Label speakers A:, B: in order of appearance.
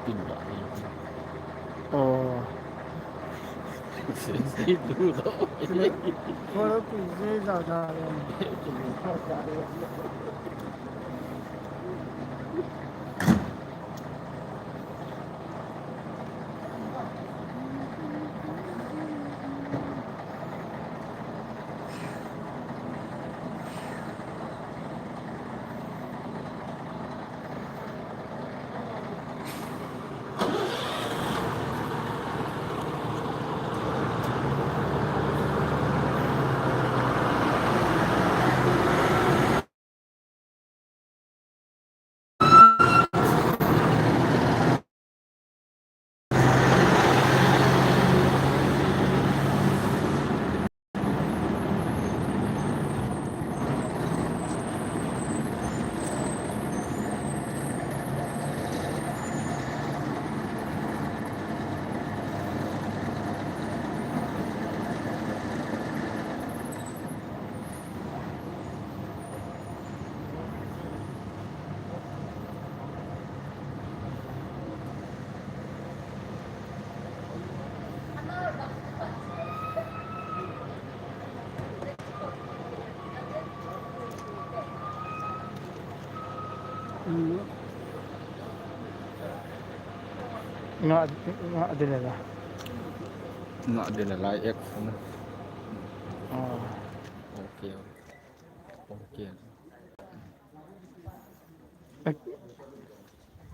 A: pindah
B: Oh,
A: itu tuh
B: kalau pizza ज़्यादा है nggak nggak ada lah
A: nggak ada nilai X sana.
B: oh
A: Oke oke.
B: eh,